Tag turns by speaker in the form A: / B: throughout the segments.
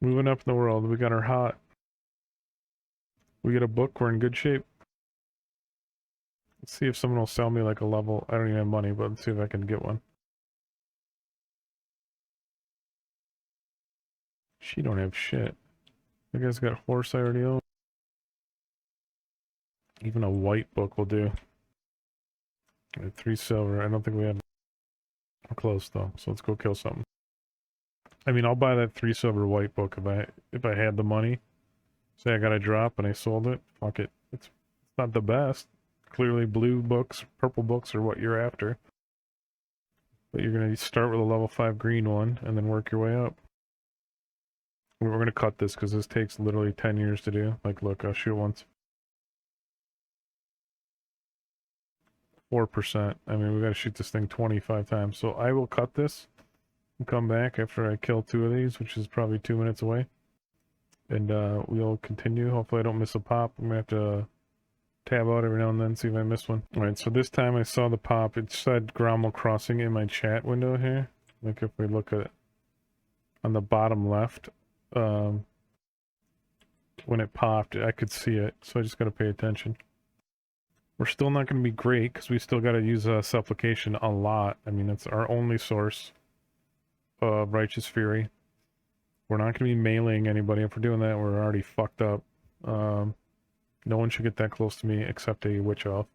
A: Moving up in the world. We got our hot. We get a book. We're in good shape. Let's see if someone will sell me like a level. I don't even have money, but let's see if I can get one. She don't have shit. You guys got horse I already own. Even a white book will do. 3 silver. I don't think we had. I'm close though, so let's go kill something. I mean, I'll buy that 3 silver white book if I had the money. Say I got a drop and I sold it. Fuck it. It's not the best. Clearly, blue books, purple books are what you're after. But you're gonna start with a level 5 green one and then work your way up. We're gonna cut this because this takes literally 10 years to do. Like, look, I'll shoot once. 4%. I mean, we gotta shoot this thing 25 times. So I will cut this and come back after I kill 2 of these, which is probably 2 minutes away. And we'll continue. Hopefully I don't miss a pop. I'm gonna have to tab out every now and then, see if I miss one. Alright, so this time I saw the pop. It said Grommel Crossing in my chat window here. Like if we look at it on the bottom left, when it popped, I could see it. So I just gotta pay attention. We're still not going to be great because we still got to use supplication a lot. I mean, it's our only source of righteous fury. We're not going to be meleeing anybody. If we're doing that, we're already fucked up. No one should get that close to me except a witch elf.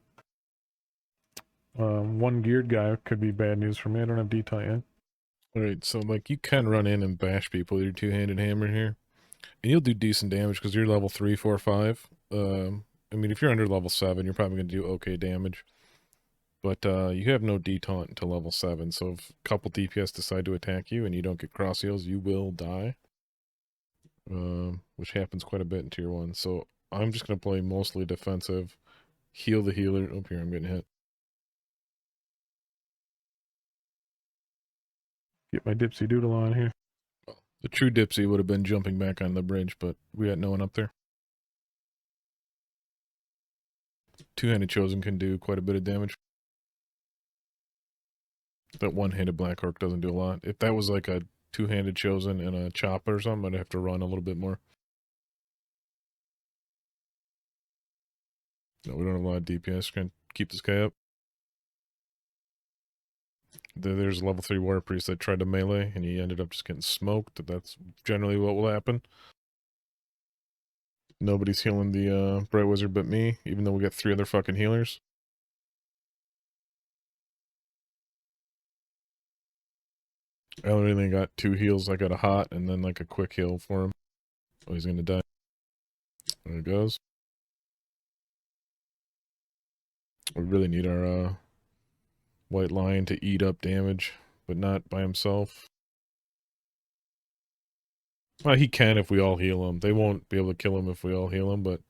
A: One geared guy could be bad news for me. I don't have detaunt yet.
B: Alright, so like you can run in and bash people with your two-handed hammer here. And you'll do decent damage because you're level 3, 4, 5. I mean, if you're under level 7, you're probably going to do okay damage. But you have no detaunt until level 7, so if a couple DPS decide to attack you and you don't get cross heals, you will die. Which happens quite a bit in tier 1. So I'm just going to play mostly defensive. Heal the healer. Oh, here, I'm getting hit.
A: Get my dipsy doodle on here.
B: Well, the true dipsy would have been jumping back on the bridge, but we got no one up there. Two-handed chosen can do quite a bit of damage. That one-handed black orc doesn't do a lot. If that was like a two-handed chosen and a chopper or something, I'd have to run a little bit more. No, we don't have a lot of DPS. We're gonna keep this guy up. There's a level 3 warrior priest that tried to melee, and he ended up just getting smoked. That's generally what will happen. Nobody's healing the Bright Wizard but me, even though we got 3 other fucking healers. I only got 2 heals. I got a hot and then like a quick heal for him. Oh, he's gonna die. There it goes. We really need our White Lion to eat up damage, but not by himself. Well, he can if we all heal him. They won't be able to kill him if we all heal him, but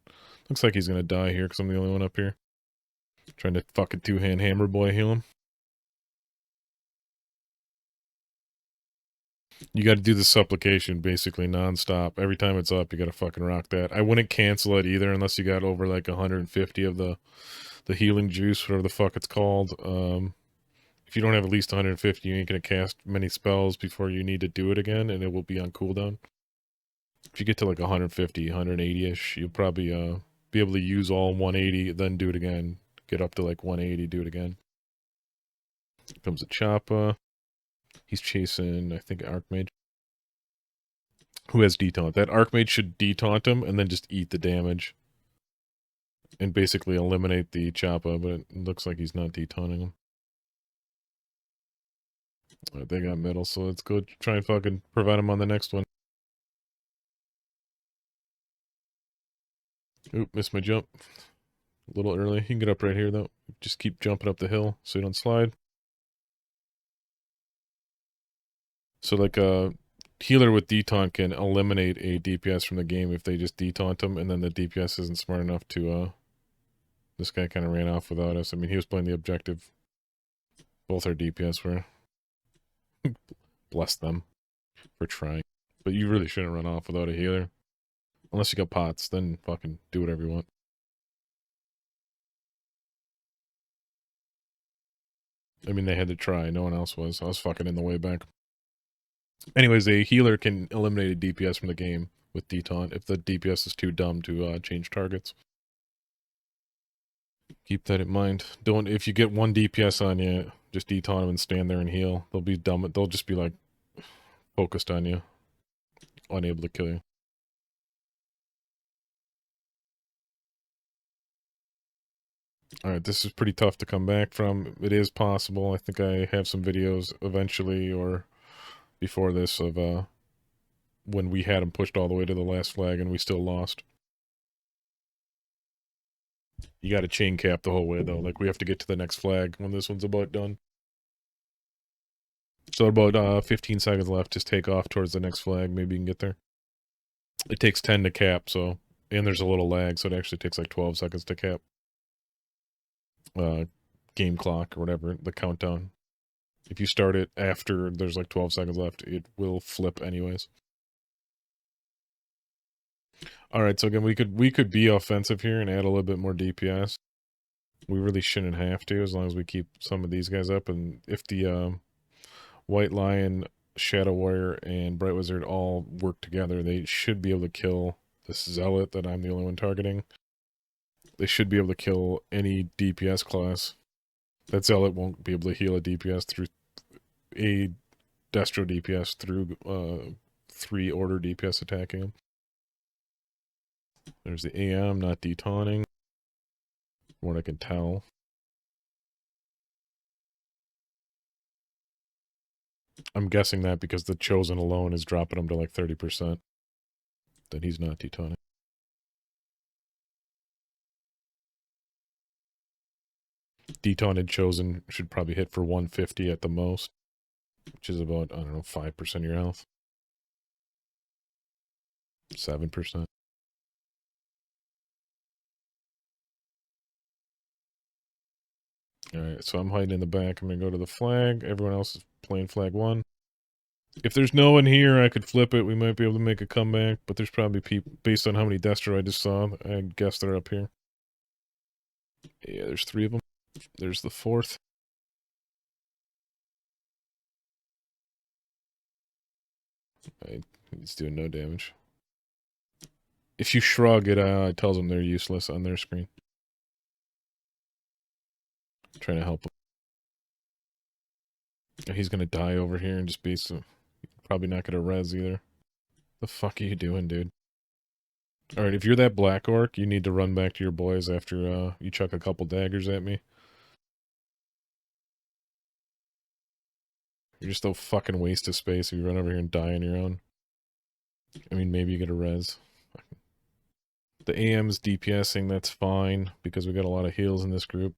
B: looks like he's gonna die here because I'm the only one up here. Trying to fucking two-hand hammer boy heal him. You gotta do the supplication basically non-stop. Every time it's up, you gotta fucking rock that. I wouldn't cancel it either unless you got over like 150 of the healing juice, whatever the fuck it's called. If you don't have at least 150, you ain't gonna cast many spells before you need to do it again, and it will be on cooldown. If you get to like 150, 180-ish, you'll probably be able to use all 180, then do it again. Get up to like 180, do it again. Here comes a Choppa. He's chasing, I think, Archmage. Who has detaunt? That Archmage should detaunt him and then just eat the damage. And basically eliminate the Choppa, but it looks like he's not detaunting him. Alright, they got middle, so let's go try and fucking prevent him on the next one. Oop, missed my jump. A little early. You can get up right here, though. Just keep jumping up the hill so you don't slide. So, like, a healer with detaunt can eliminate a DPS from the game if they just detaunt him, and then the DPS isn't smart enough to, This guy kind of ran off without us. I mean, he was playing the objective. Both our DPS were. Bless them for trying. But you really shouldn't run off without a healer. Unless you got pots, then fucking do whatever you want. I mean, they had to try. No one else was. I was fucking in the way back. Anyways, a healer can eliminate a DPS from the game with detaunt if the DPS is too dumb to change targets. Keep that in mind. Don't, if you get one DPS on you, just detaunt them and stand there and heal. They'll be dumb. They'll just be like focused on you, unable to kill you. Alright, this is pretty tough to come back from. It is possible. I think I have some videos eventually or before this of when we had him pushed all the way to the last flag and we still lost. You gotta chain cap the whole way though. Like, we have to get to the next flag when this one's about done. So about 15 seconds left. Just take off towards the next flag. Maybe you can get there. It takes 10 to cap, so... And there's a little lag, so it actually takes like 12 seconds to cap. Game clock or whatever, the countdown. If you start it after there's like 12 seconds left, it will flip anyways. Alright, so again, we could be offensive here and add a little bit more DPS. We really shouldn't have to, as long as we keep some of these guys up. And if the White Lion, Shadow Warrior, and Bright Wizard all work together, they should be able to kill this Zealot that I'm the only one targeting. They should be able to kill any DPS class. That Zealot won't be able to heal a DPS through a Destro DPS through 3 order DPS attacking him. There's the AM not detaunting. From what I can tell. I'm guessing that because the Chosen alone is dropping him to like 30%. That he's not detaunting. Detaunted Chosen should probably hit for 150 at the most. Which is about, I don't know, 5% of your health. 7%. Alright, so I'm hiding in the back. I'm going to go to the flag. Everyone else is playing flag 1. If there's no one here, I could flip it. We might be able to make a comeback. But there's probably people, based on how many Destro I just saw, I guess they're up here. Yeah, there's 3 of them. There's the 4th. He's doing no damage. If you shrug, it tells them they're useless on their screen. I'm trying to help him. He's gonna die over here and just be so... Probably not gonna res either. The fuck are you doing, dude? Alright, if you're that black orc, you need to run back to your boys after you chuck a couple daggers at me. You're just a fucking waste of space if you run over here and die on your own. I mean, maybe you get a res. The AM's DPSing, that's fine, because we got a lot of heals in this group,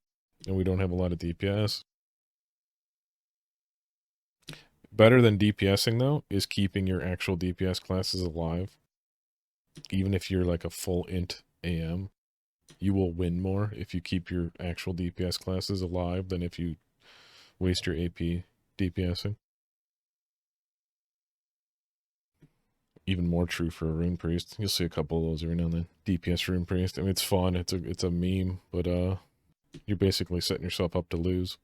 B: and we don't have a lot of DPS. Better than DPSing, though, is keeping your actual DPS classes alive. Even if you're like a full int AM, you will win more if you keep your actual DPS classes alive than if you waste your AP DPSing. Even more true for a Rune Priest. You'll see a couple of those every now and then. DPS Rune Priest. I mean, it's fun. It's a meme, but you're basically setting yourself up to lose.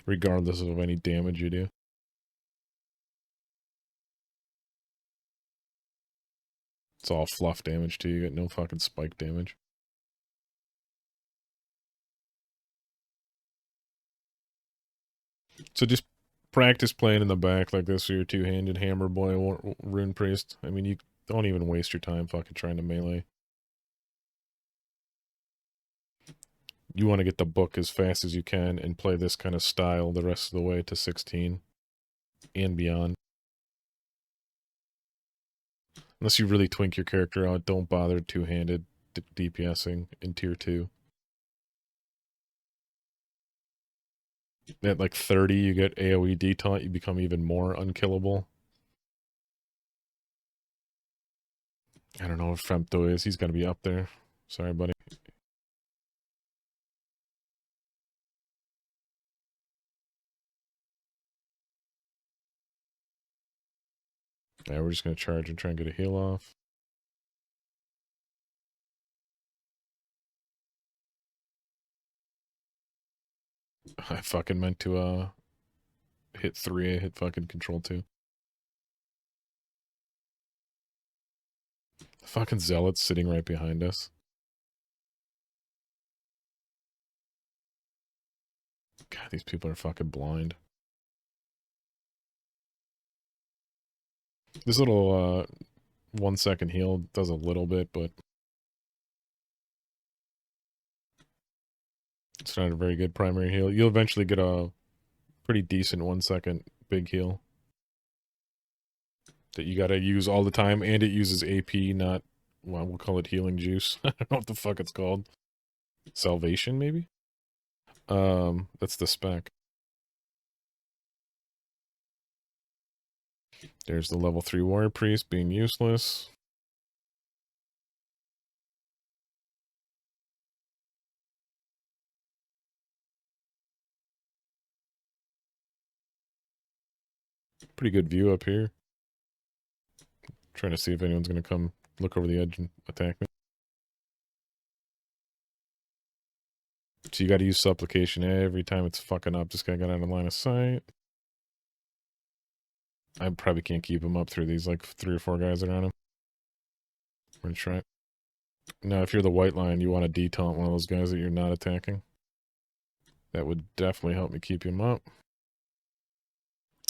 B: Regardless of any damage you do. It's all fluff damage too. You get no fucking spike damage. So just practice playing in the back like this with your two-handed hammer boy Rune Priest. I mean, you don't even waste your time fucking trying to melee. You want to get the book as fast as you can and play this kind of style the rest of the way to 16 and beyond. Unless you really twink your character out, don't bother two-handed DPSing in tier 2. At like 30, you get AoE detaunt, you become even more unkillable. I don't know if Femto is. He's going to be up there. Sorry, buddy. Yeah, we're just going to charge and try and get a heal off. I fucking meant to hit 3, I hit fucking control 2. The fucking zealot's sitting right behind us. God, these people are fucking blind. This little 1 second heal does a little bit, but it's not a very good primary heal. You'll eventually get a pretty decent 1 second big heal that you gotta use all the time, and it uses AP, not, well, we'll call it healing juice. I don't know what the fuck it's called. Salvation, maybe? That's the spec. There's the level 3 warrior priest being useless. Pretty good view up here. Trying to see if anyone's gonna come look over the edge and attack me. So you gotta use supplication every time it's fucking up. This guy got out of line of sight. I probably can't keep him up through these like 3 or 4 guys around him. We're gonna try it. Now, if you're the white line, you want to detaunt one of those guys that you're not attacking. That would definitely help me keep him up.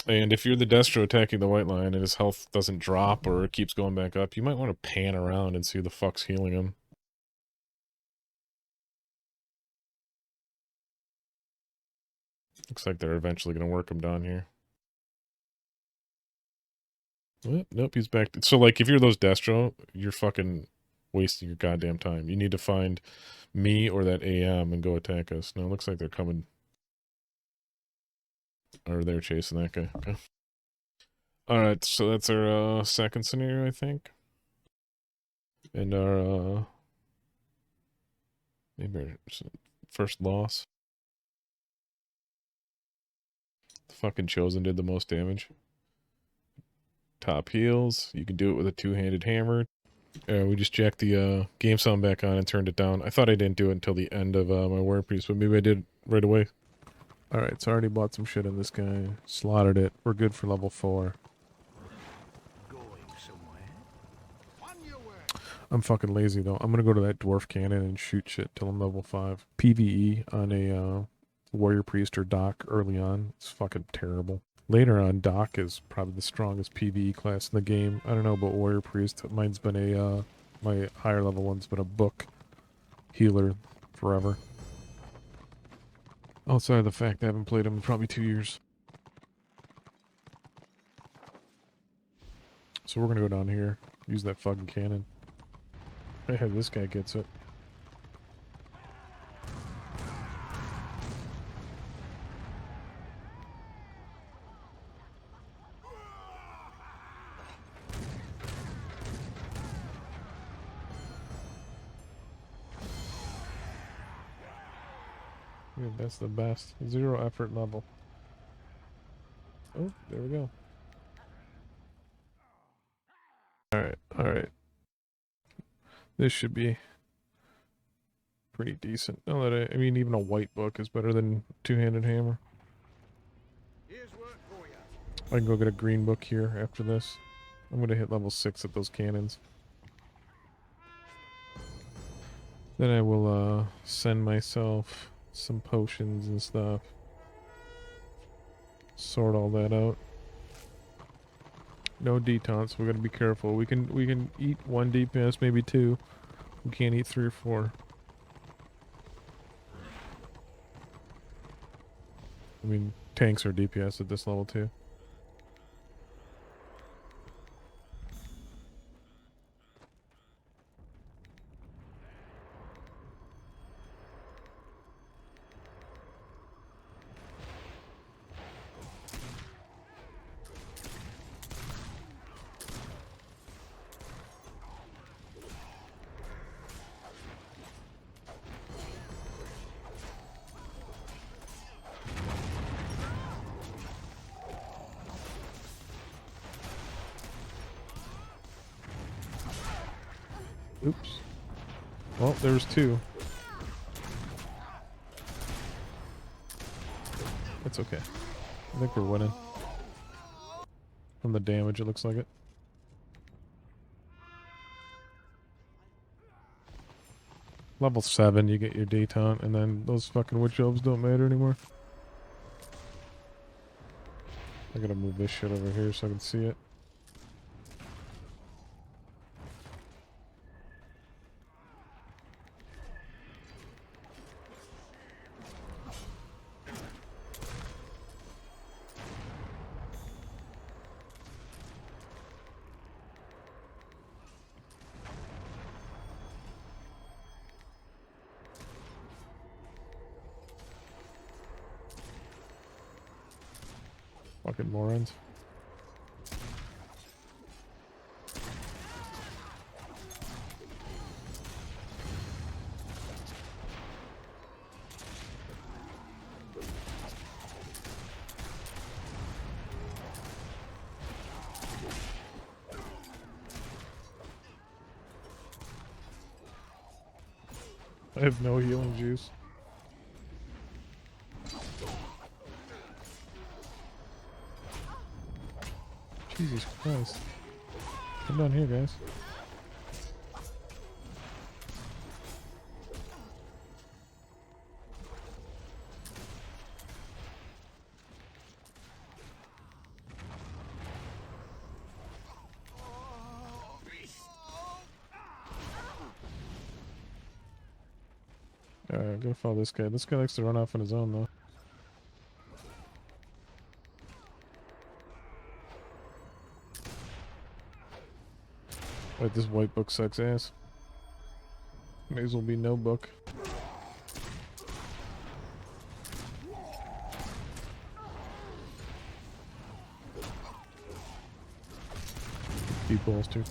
B: And if you're the Destro attacking the white line and his health doesn't drop or it keeps going back up, you might want to pan around and see who the fuck's healing him. Looks like they're eventually going to work him down here. What? Nope, he's back. So, like, if you're those Destro, you're fucking wasting your goddamn time. You need to find me or that AM and go attack us. No, it looks like they're coming. Or they're chasing that guy. Okay. Alright, so that's our second scenario, I think. And our maybe our first loss. The fucking Chosen did the most damage. Top heals. You can do it with a 2-handed hammer. We just jacked the game sound back on and turned it down. I thought I didn't do it until the end of my war piece, but maybe I did right away. Alright, so I already bought some shit on this guy. Slaughtered it. We're good for level 4. I'm fucking lazy though. I'm gonna go to that dwarf cannon and shoot shit till I'm level 5. PvE on a warrior priest or doc early on. It's fucking terrible. Later on, doc is probably the strongest PvE class in the game. I don't know about warrior priest. Mine's been a my higher level one's been a book healer forever. Outside of the fact I haven't played him in probably 2 years. So we're gonna go down here. Use that fucking cannon. Hey, this guy gets it. Yeah, that's the best. 0 effort level. Oh, there we go. Alright, alright. This should be pretty decent. Now that I mean, even a white book is better than 2-handed hammer. I can go get a green book here after this. I'm gonna hit level 6 at those cannons. Then I will send myself some potions and stuff. Sort all that out. No detaunts, we gotta be careful. We can eat 1 DPS, maybe 2. We can't eat 3 or 4. I mean, tanks are DPS at this level too. Oops. Well, there's 2. That's okay. I think we're winning.
A: From the damage, it looks like it. Level 7, you get your detaunt, and then those fucking witch elves don't matter anymore. I gotta move this shit over here so I can see it. Fucking morons. I have no healing juice. Jesus Christ. Come down here, guys. Alright, I'm gonna follow this guy. This guy likes to run off on his own, though. Wait, this white book sucks ass. May as well be no book. Deep balls, too.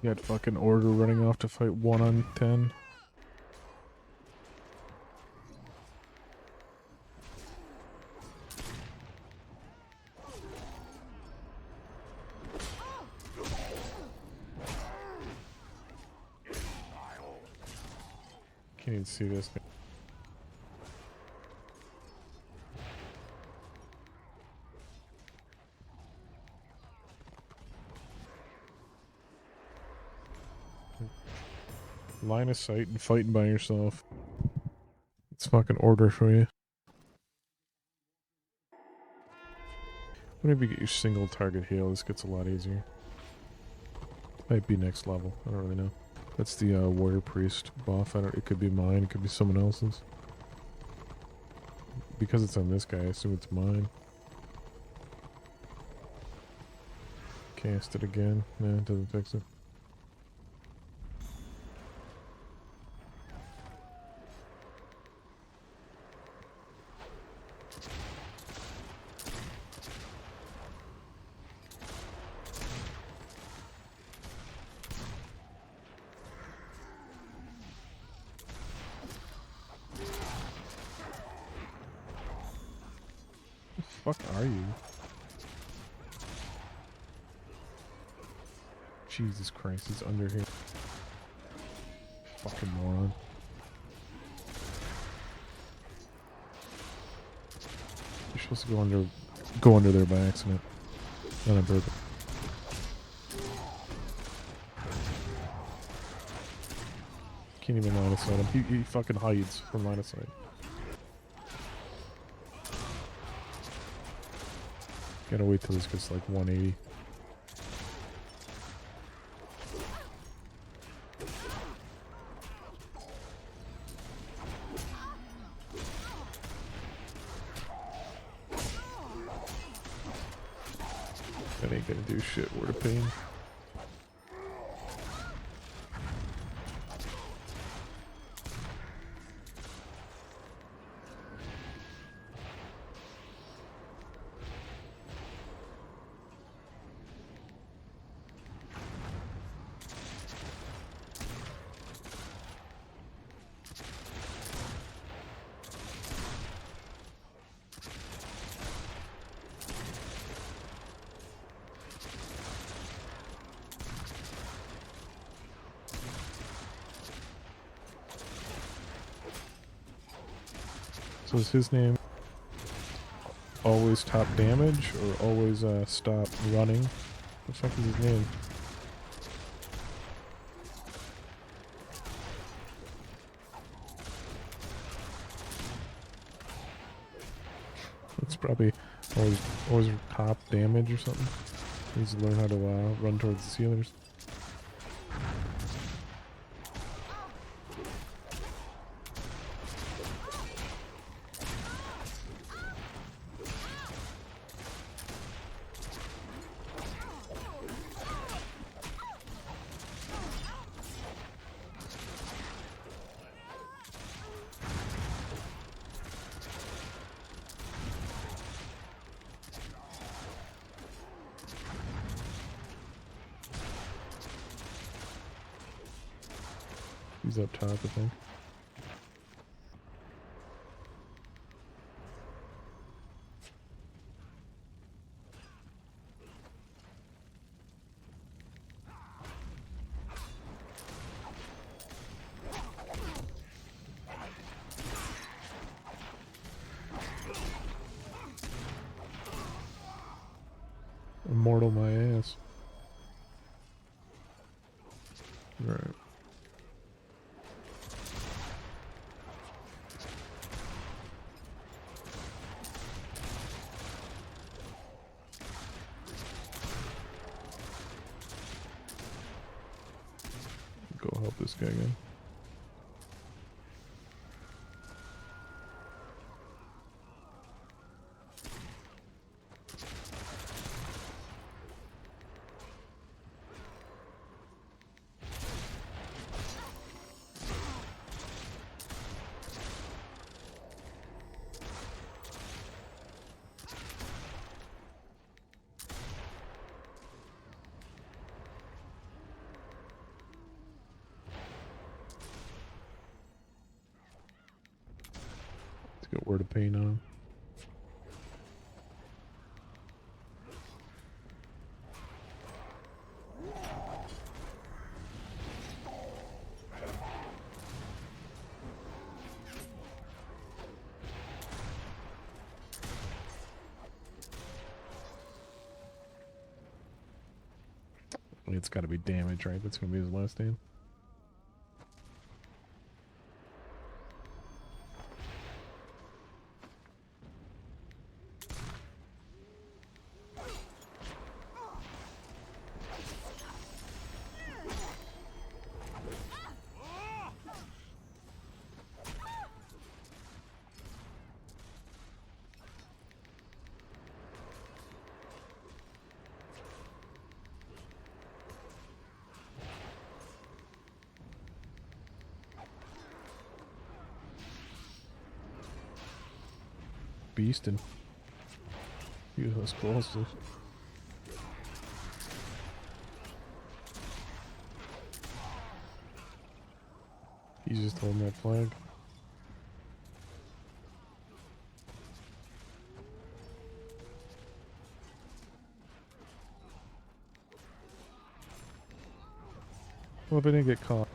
A: You got fucking Order running off to fight 1 on 10. Can't even see this. Line of sight and fighting by yourself. It's fucking Order for you. Whenever you get your single target heal, this gets a lot easier. Might be next level. I don't really know. That's the Warrior Priest buff. It could be mine. It could be someone else's. Because it's on this guy, I assume it's mine. Cast it again. No, it doesn't fix it. Fuck are you? Jesus Christ, it's under here. Fucking moron. You're supposed to go under there by accident. Not on purpose. Can't even line of sight him. He fucking hides from line of sight. Gotta wait till this gets like 180. That ain't gonna do shit. Word of pain. So is his name always top damage or always stop running? What the fuck is his name? It's probably always top damage or something. He needs to learn how to run towards the sealers. He's up top, I think. Immortal my ass. Right. Go help this guy again. Get word of pain on him. It's got to be damage, right? That's going to be his last name. Beastin'. Use explosives. He's just holding that flag. Well, if I didn't get caught.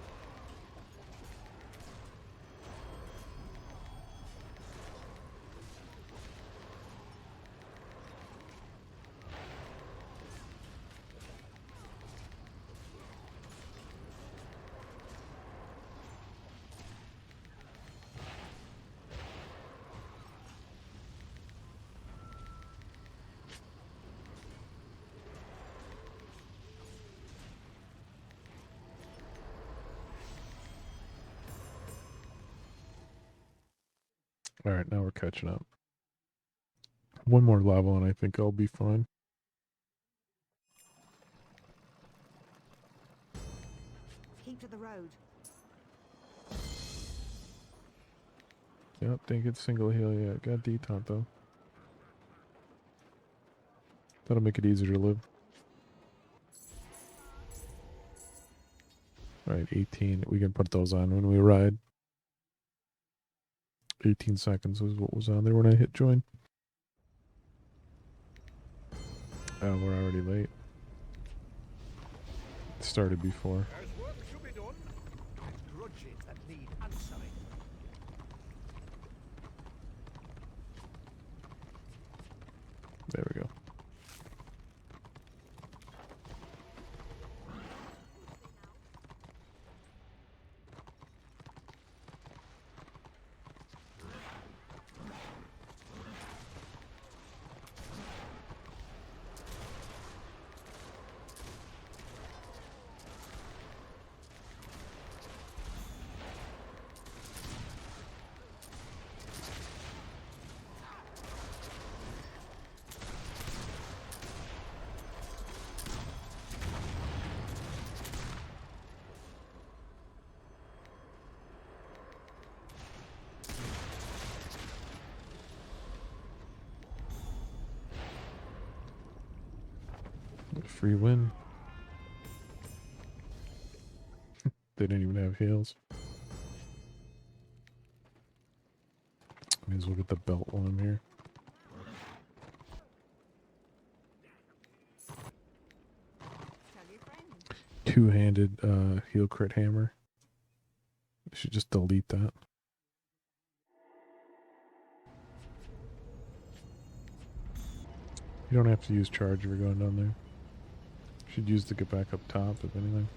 A: Alright, now we're catching up. One more level and I think I'll be fine.
C: Keep to the road.
A: Yep, didn't get single heal yet. Got detaunt though. That'll make it easier to live. Alright, 18. We can put those on when we ride. 18 seconds was what was on there when I hit join. Oh, we're already late. It started before.
D: There's work to be done. Grudges that need answering.
A: There we go. Free win. They didn't even have heals. May as well get the belt while I'm here.
C: Tell your friend.
A: Two-handed heal crit hammer. I should just delete that. You don't have to use charge if you're going down there. Should use to get back up top, if anything.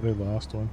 A: They lost one.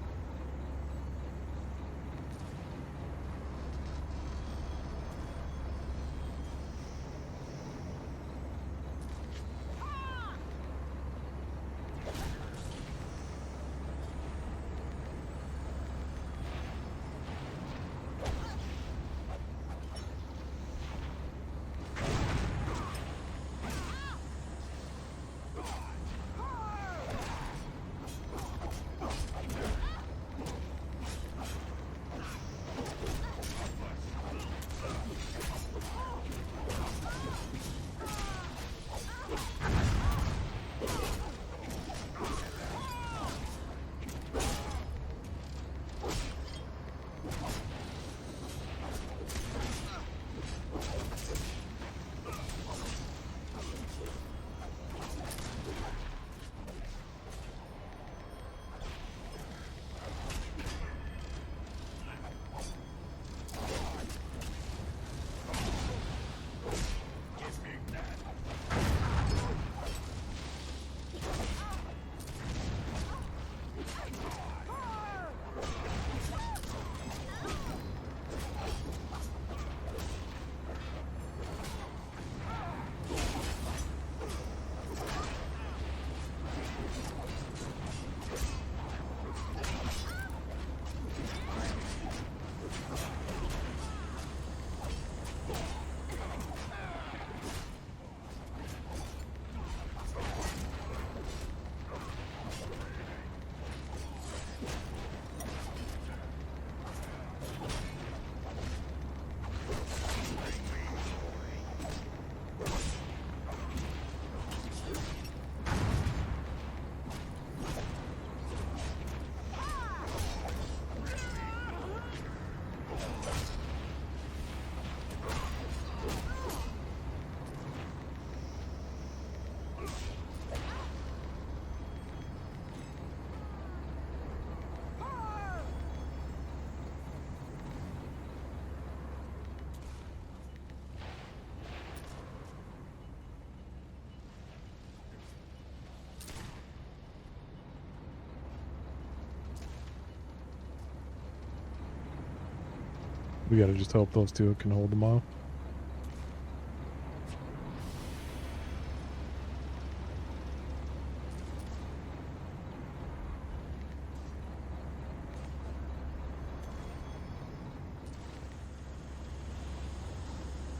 A: We gotta just hope those two can hold them off.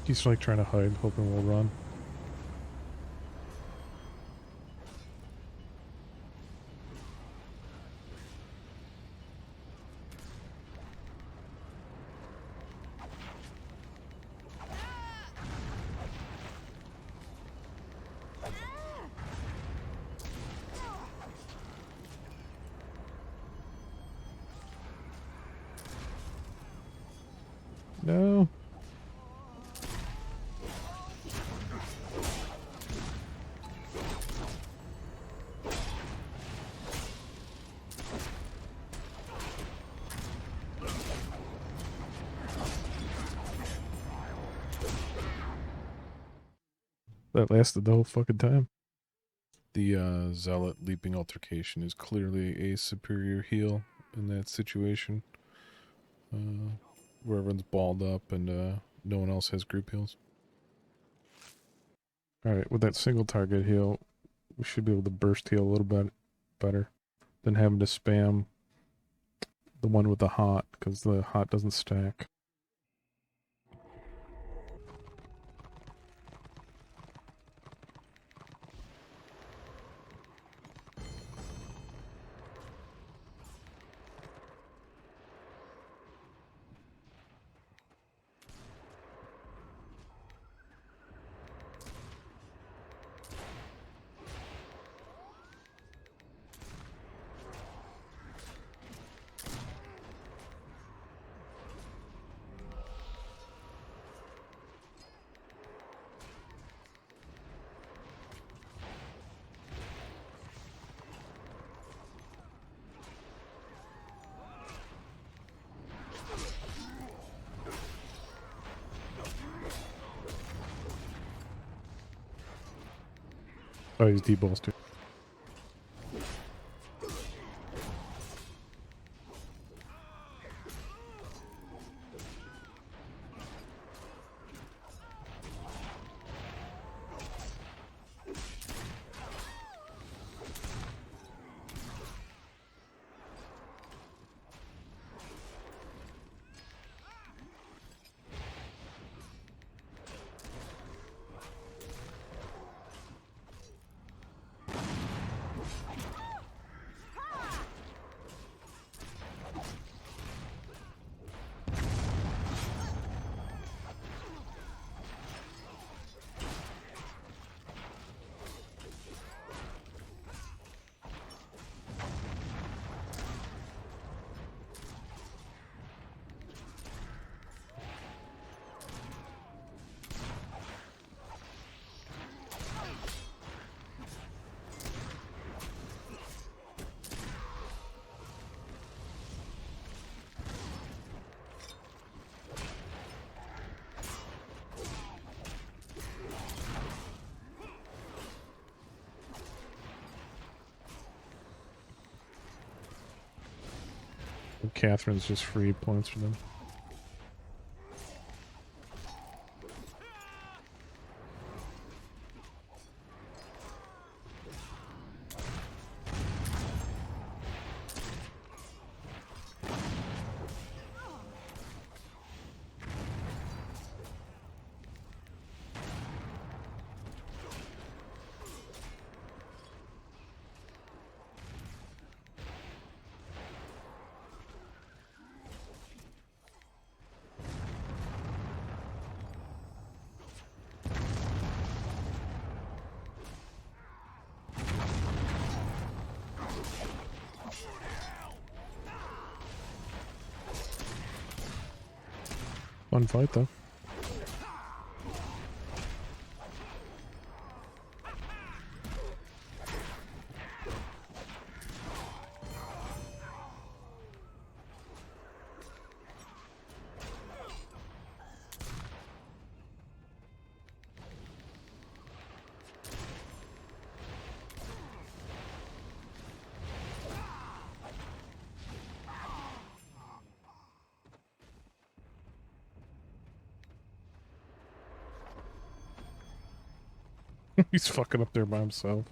A: He's like trying to hide, hoping we'll run. No. That lasted the whole fucking time.
B: The Zealot leaping altercation is clearly a superior heal in that situation. Where everyone's balled up and no one else has group heals.
A: Alright, with that single target heal, we should be able to burst heal a little bit better than having to spam the one with the hot, because the hot doesn't stack. Oh, he's debolstered. Catherine's just free points for them. Fun fight though. He's fucking up there by himself.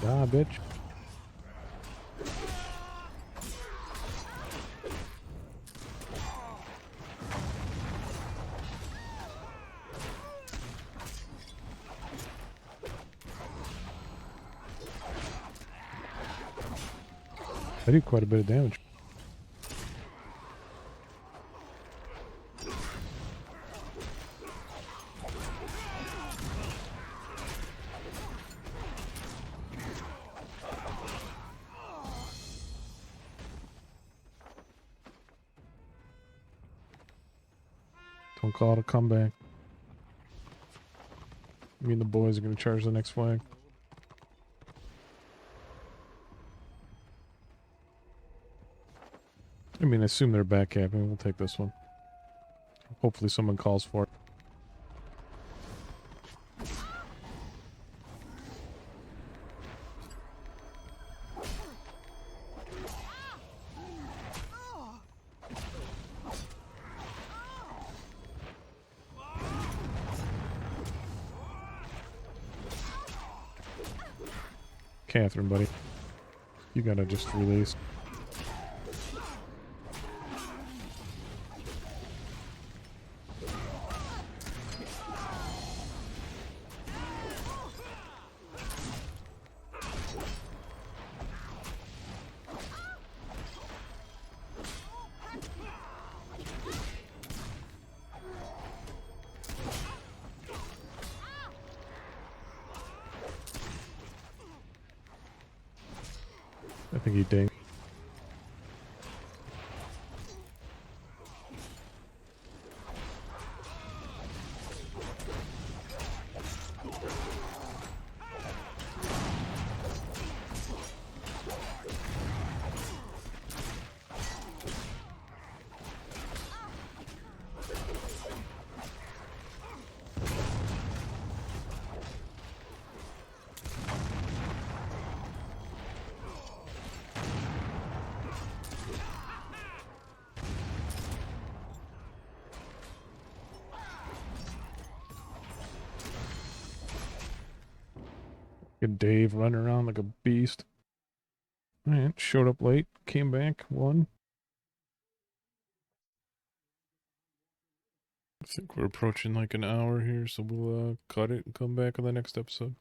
A: Ah, bitch. I do quite a bit of damage. Don't call it a comeback. Me and the boys are going to charge the next flag. I mean, I assume they're back capping. We'll take this one. Hopefully someone calls for it. Catherine, buddy. You gotta just release. I think he dinged. Good Dave running around like a beast. Alright, showed up late, came back, won. I think we're approaching like an hour here, so we'll cut it and come back on the next episode.